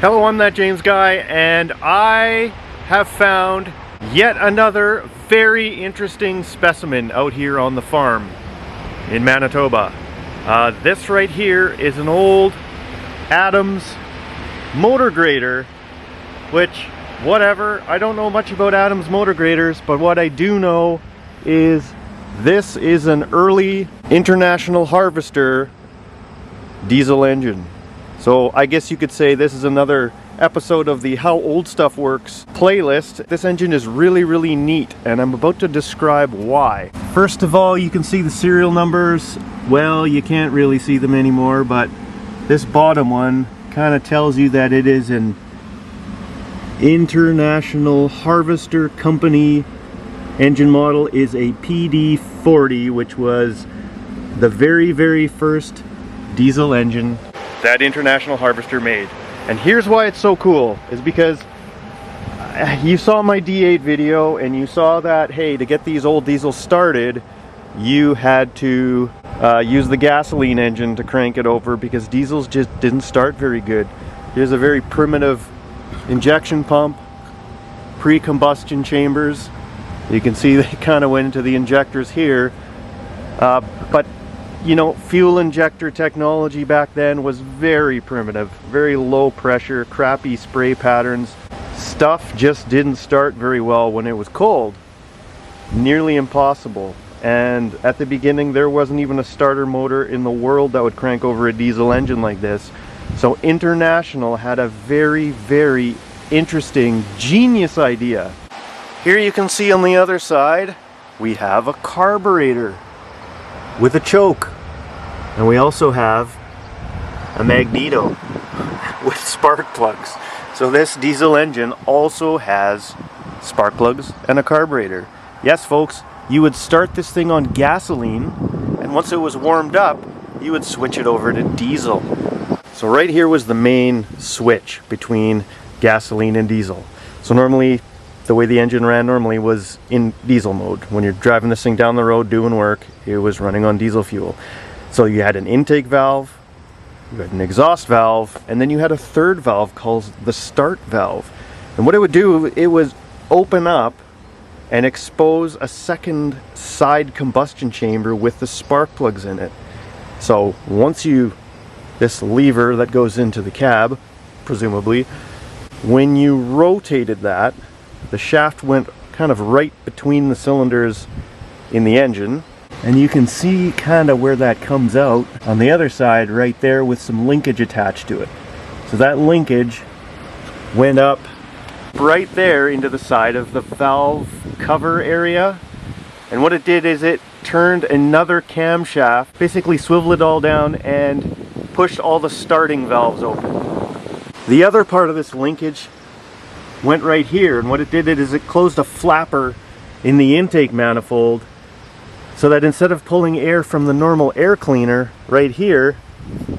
Hello, I'm that James guy, and I have found yet another very interesting specimen out here on the farm in Manitoba. This right here is an old Adams motor grader, which, whatever, I don't know much about Adams motor graders, but what I do know is this is an early International Harvester diesel engine. So I guess you could say this is another episode of the How Old Stuff Works playlist. This engine is really neat, and I'm about to describe why. First of all, you can see the serial numbers. Well, you can't really see them anymore, but this bottom one kind of tells you that it is an International Harvester Company engine model. Is a PD40, which was the very first diesel engine that International Harvester made. And here's why it's so cool, is because you saw my D8 video and you saw that, hey, to get these old diesels started, you had to use the gasoline engine to crank it over because diesels just didn't start very good. Here's a very primitive injection pump, pre-combustion chambers. You can see they kind of went into the injectors here, but you know, fuel injector technology back then was very primitive, very low pressure, crappy spray patterns. Stuff just didn't start very well when it was cold. Nearly impossible. And at the beginning, there wasn't even a starter motor in the world that would crank over a diesel engine like this. So International had a very interesting, genius idea. Here you can see on the other side, we have a carburetor with a choke, and we also have a magneto with spark plugs. So this diesel engine also has spark plugs and a carburetor. Yes folks, you would start this thing on gasoline, and once it was warmed up, you would switch it over to diesel. So right here was the main switch between gasoline and diesel. So normally, the way the engine ran normally was in diesel mode. When you're driving this thing down the road doing work, it was running on diesel fuel. So you had an intake valve, you had an exhaust valve, and then you had a third valve called the start valve. And what it would do, it would open up and expose a second side combustion chamber with the spark plugs in it. So once this lever that goes into the cab, presumably, when you rotated that, the shaft went kind of right between the cylinders in the engine, and you can see kind of where that comes out on the other side right there with some linkage attached to it. So that linkage went up right there into the side of the valve cover area, and what it did is it turned another camshaft, basically swiveled it all down and pushed all the starting valves open. The other part of this linkage went right here, and what it did is it closed a flapper in the intake manifold so that instead of pulling air from the normal air cleaner right here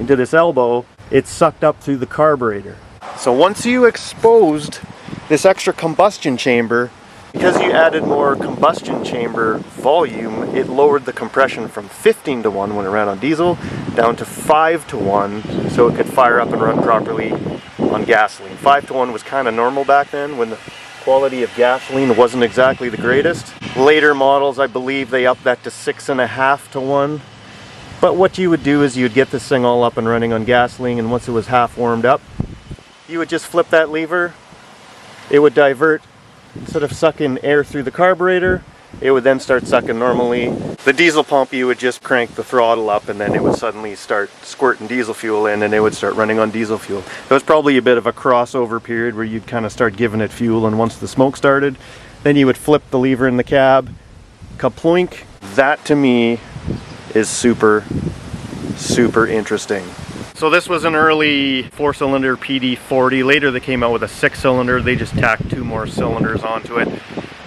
into this elbow, it sucked up through the carburetor. So once you exposed this extra combustion chamber, because you added more combustion chamber volume, it lowered the compression from 15 to 1 when it ran on diesel down to 5 to 1 so it could fire up and run properly on gasoline. 5 to 1 was kind of normal back then when the quality of gasoline wasn't exactly the greatest. Later models, I believe they upped that to 6.5 to 1. But what you would do is you'd get this thing all up and running on gasoline, and once it was half warmed up, you would just flip that lever. It would divert, instead of sucking air through the carburetor, it would then start sucking normally. The diesel pump, you would just crank the throttle up and then it would suddenly start squirting diesel fuel in and it would start running on diesel fuel. There was probably a bit of a crossover period where you'd kind of start giving it fuel, and once the smoke started, then you would flip the lever in the cab, kaploink. That to me is super interesting. So this was an early 4-cylinder PD40. Later they came out with a 6-cylinder. They just tacked 2 more cylinders onto it.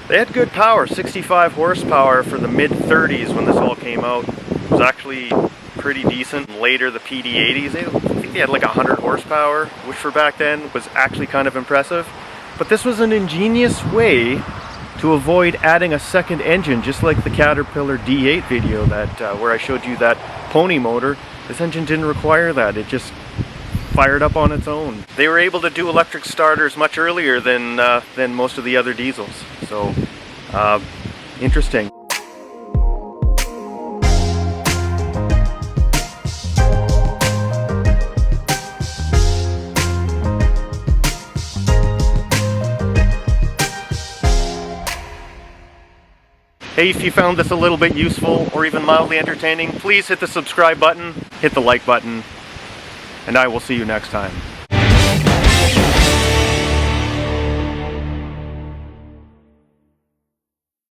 They had good power, 65 horsepower for the mid-30s when this all came out. It was actually pretty decent. Later the PD80s, I think they had like 100 horsepower, which for back then was actually kind of impressive. But this was an ingenious way to avoid adding a second engine, just like the Caterpillar D8 video that where I showed you that pony motor. This engine didn't require that. It just fired up on its own. They were able to do electric starters much earlier than most of the other diesels. So, interesting. Hey, if you found this a little bit useful or even mildly entertaining, please hit the subscribe button, hit the like button, and I will see you next time.